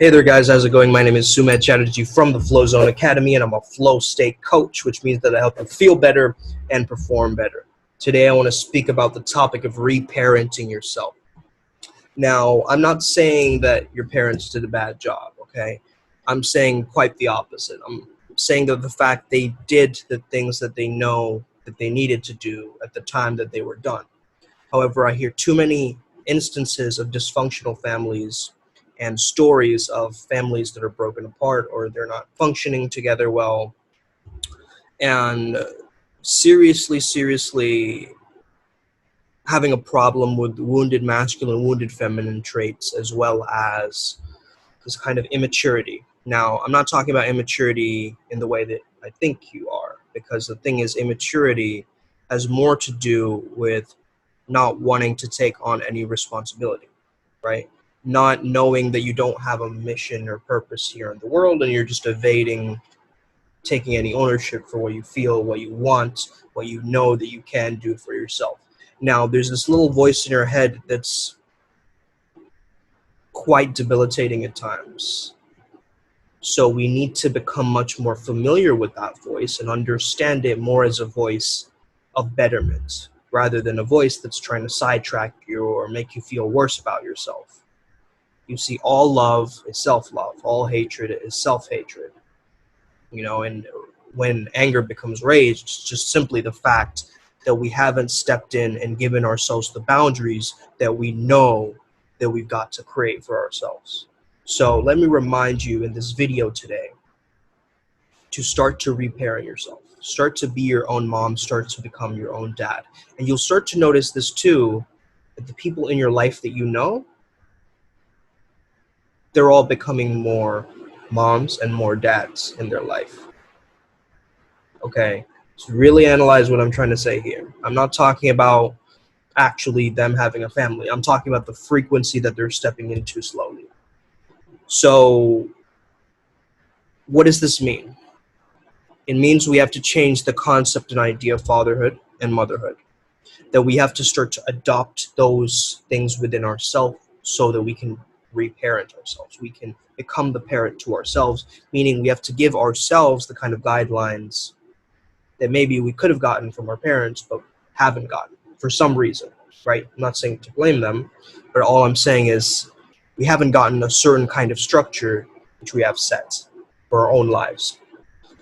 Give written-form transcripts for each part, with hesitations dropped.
Hey there guys, how's it going? My name is Sumedh Chatterjee from the Flow Zone Academy, and I'm a flow state coach, which means that I help you feel better and perform better. Today I want to speak about the topic of reparenting yourself. Now, I'm not saying that your parents did a bad job, okay? I'm saying quite the opposite. I'm saying that the fact they did the things that they know that they needed to do at the time that they were done. However, I hear too many instances of dysfunctional families and stories of families that are broken apart or they're not functioning together well, and seriously having a problem with wounded masculine, wounded feminine traits, as well as this kind of immaturity. Now, I'm not talking about immaturity in the way that I think you are, because the thing is, immaturity has more to do with not wanting to take on any responsibility, right? Not knowing that you don't have a mission or purpose here in the world, and you're just evading taking any ownership for what you feel, what you want, what you know that you can do for yourself. Now, there's this little voice in your head that's quite debilitating at times. So we need to become much more familiar with that voice and understand it more as a voice of betterment, rather than a voice that's trying to sidetrack you or make you feel worse about yourself. You see, all love is self-love. All hatred is self-hatred. And when anger becomes rage, it's just simply the fact that we haven't stepped in and given ourselves the boundaries that we know that we've got to create for ourselves. So let me remind you in this video today to start to reparent yourself. Start to be your own mom, start to become your own dad. And you'll start to notice this too, that the people in your life that you know, they're all becoming more moms and more dads in their life. Okay, so really analyze what I'm trying to say here. I'm not talking about actually them having a family. I'm talking about the frequency that they're stepping into slowly. So what does this mean? It means we have to change the concept and idea of fatherhood and motherhood. That we have to start to adopt those things within ourselves so that we can reparent ourselves. We can become the parent to ourselves, meaning we have to give ourselves the kind of guidelines that maybe we could have gotten from our parents but haven't gotten for some reason, right? I'm not saying to blame them, but all I'm saying is we haven't gotten a certain kind of structure which we have set for our own lives.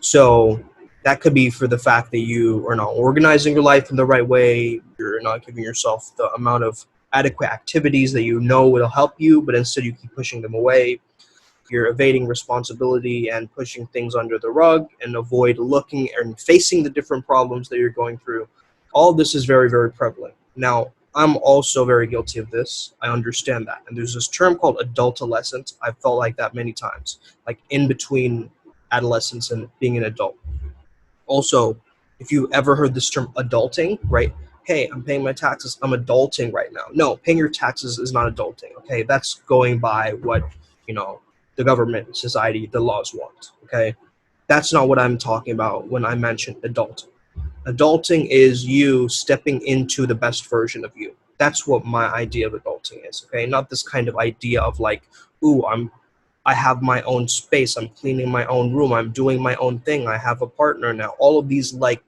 So that could be for the fact that you are not organizing your life in the right way, you're not giving yourself the amount of adequate activities that you know will help you, but instead you keep pushing them away. You're evading responsibility and pushing things under the rug and avoid looking and facing the different problems that you're going through. All of this is very, very prevalent. Now, I'm also very guilty of this. I understand that. And there's this term called adultolescence. I've felt like that many times, like in between adolescence and being an adult. Also, if you ever heard this term adulting, right? Hey, I'm paying my taxes. I'm adulting right now. No, paying your taxes is not adulting. Okay, that's going by what, the government, society, the laws want. Okay, that's not what I'm talking about when I mention adulting. Adulting is you stepping into the best version of you. That's what my idea of adulting is. Okay, not this kind of idea of like, ooh, I have my own space. I'm cleaning my own room. I'm doing my own thing. I have a partner now. All of these like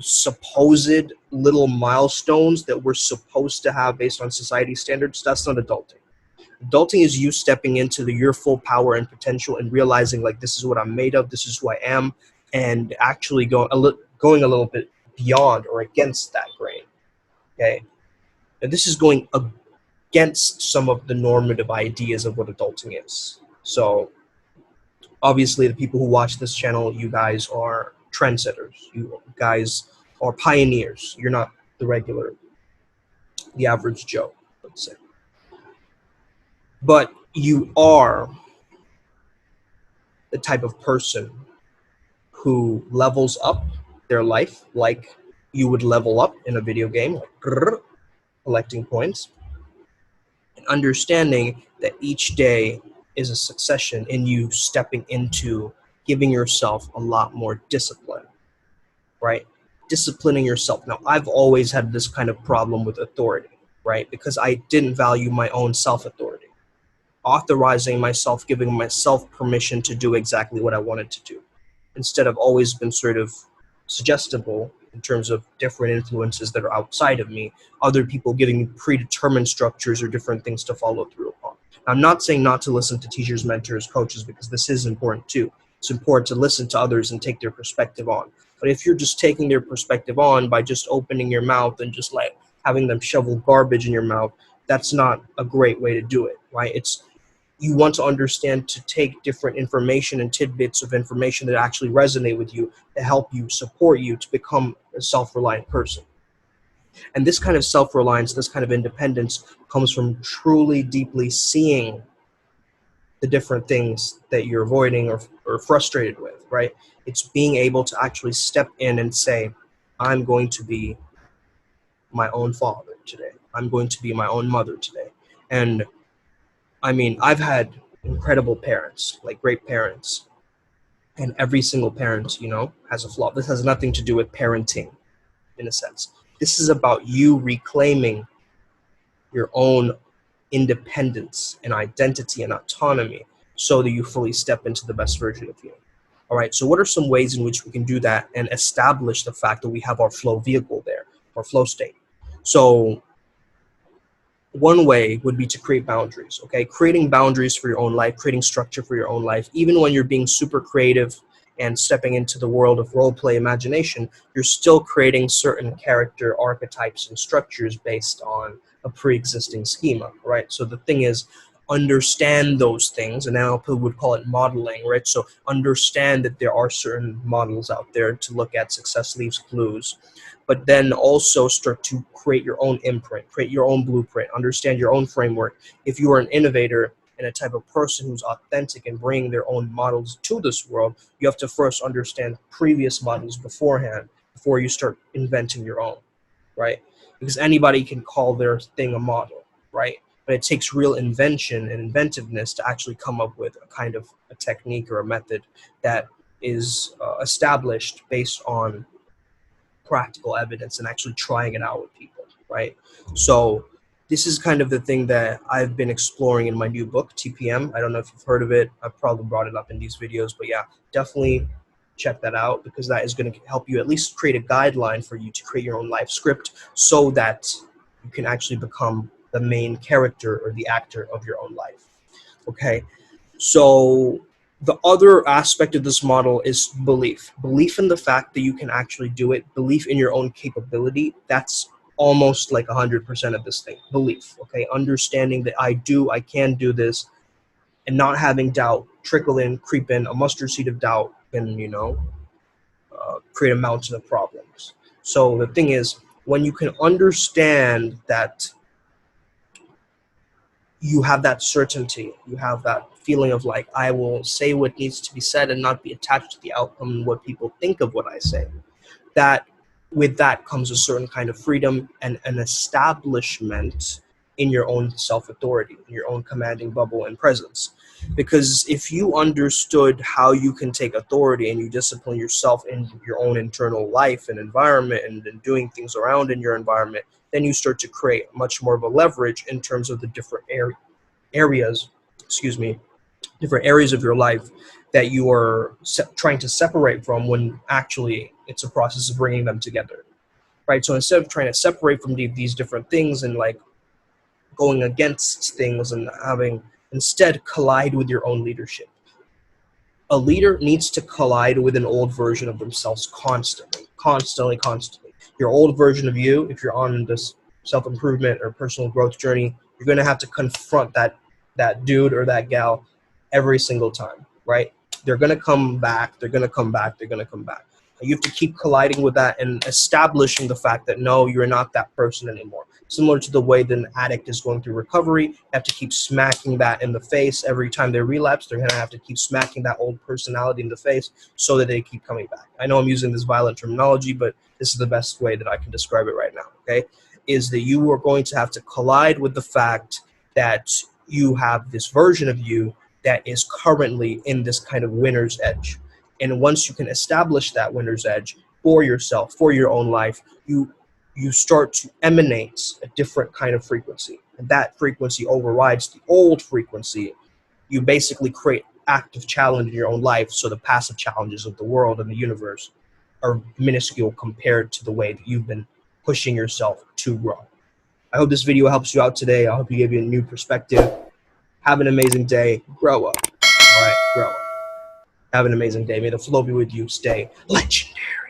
supposed little milestones that we're supposed to have based on society standards, that's not adulting. Adulting is you stepping into your full power and potential and realizing like this is what I'm made of, this is who I am, and actually going a little bit beyond or against that grain. Okay, and this is going against some of the normative ideas of what adulting is. So obviously the people who watch this channel, you guys are trendsetters. You guys are pioneers. You're not the average Joe, let's say. But you are the type of person who levels up their life like you would level up in a video game, like collecting points, and understanding that each day is a succession in you stepping into giving yourself a lot more discipline, right? Disciplining yourself. Now, I've always had this kind of problem with authority, right? Because I didn't value my own self-authority. authorizing myself, giving myself permission to do exactly what I wanted to do, instead of always been sort of suggestible in terms of different influences that are outside of me, other people giving me predetermined structures or different things to follow through upon. I'm not saying not to listen to teachers, mentors, coaches, because this is important too. It's important to listen to others and take their perspective on. But if you're just taking their perspective on by just opening your mouth and just like having them shovel garbage in your mouth, that's not a great way to do it, right? It's, you want to understand to take different information and tidbits of information that actually resonate with you, to help you, support you to become a self-reliant person. And this kind of self-reliance, this kind of independence comes from truly deeply seeing the different things that you're avoiding or frustrated with, right? It's being able to actually step in and say, I'm going to be my own father today. I'm going to be my own mother today. And I mean, I've had incredible parents, like great parents, and every single parent, you know, has a flaw. This has nothing to do with parenting, in a sense. This is about you reclaiming your own independence and identity and autonomy so that you fully step into the best version of you. All right, so what are some ways in which we can do that and establish the fact that we have our flow vehicle there, our flow state? So one way would be to create boundaries, okay? Creating boundaries for your own life, creating structure for your own life. Even when you're being super creative and stepping into the world of role play imagination, you're still creating certain character archetypes and structures based on a pre-existing schema, right? So the thing is, understand those things, and NLP would call it modeling, right? So understand that there are certain models out there to look at. Success leaves clues, but then also start to create your own imprint, create your own blueprint, understand your own framework. If you are an innovator and a type of person who's authentic and bringing their own models to this world, you have to first understand previous models beforehand before you start inventing your own, right? Because anybody can call their thing a model, right? But it takes real invention and inventiveness to actually come up with a kind of a technique or a method that is established based on practical evidence and actually trying it out with people, right? So this is kind of the thing that I've been exploring in my new book, TPM. I don't know if you've heard of it. I've probably brought it up in these videos, but yeah, definitely check that out, because that is going to help you at least create a guideline for you to create your own life script so that you can actually become the main character or the actor of your own life. Okay, so the other aspect of this model is belief in the fact that you can actually do it, belief in your own capability. That's almost like 100% of this thing. Belief, okay? Understanding that I can do this, and not having doubt trickle in, creep in. A mustard seed of doubt can, you know, create a mountain of problems. So the thing is, when you can understand that you have that certainty, you have that feeling of like, I will say what needs to be said and not be attached to the outcome and what people think of what I say. That with that comes a certain kind of freedom and an establishment in your own self-authority, in your own commanding bubble and presence. Because if you understood how you can take authority and you discipline yourself in your own internal life and environment and doing things around in your environment, then you start to create much more of a leverage in terms of the different areas, excuse me, different areas of your life that you are trying to separate from, when actually it's a process of bringing them together, right? So instead of trying to separate from these different things and like going against things and having instead collide with your own leadership. A leader needs to collide with an old version of themselves constantly. Your old version of you, if you're on this self-improvement or personal growth journey, you're going to have to confront that dude or that gal every single time, right? They're going to come back. They're going to come back. They're going to come back. You have to keep colliding with that and establishing the fact that no, you're not that person anymore. Similar to the way that an addict is going through recovery, you have to keep smacking that in the face every time they relapse. They're going to have to keep smacking that old personality in the face so that they keep coming back. I know I'm using this violent terminology, but this is the best way that I can describe it right now, okay? Is that you are going to have to collide with the fact that you have this version of you that is currently in this kind of winner's edge. And once you can establish that winner's edge for yourself, for your own life, you start to emanate a different kind of frequency. and that frequency overrides the old frequency, you basically create active challenge in your own life. So the passive challenges of the world and the universe are minuscule compared to the way that you've been pushing yourself to grow. I hope this video helps you out today. I hope you give you a new perspective. Have an amazing day. Grow up. All right, grow up. Have an amazing day. May the flow be with you. Stay legendary.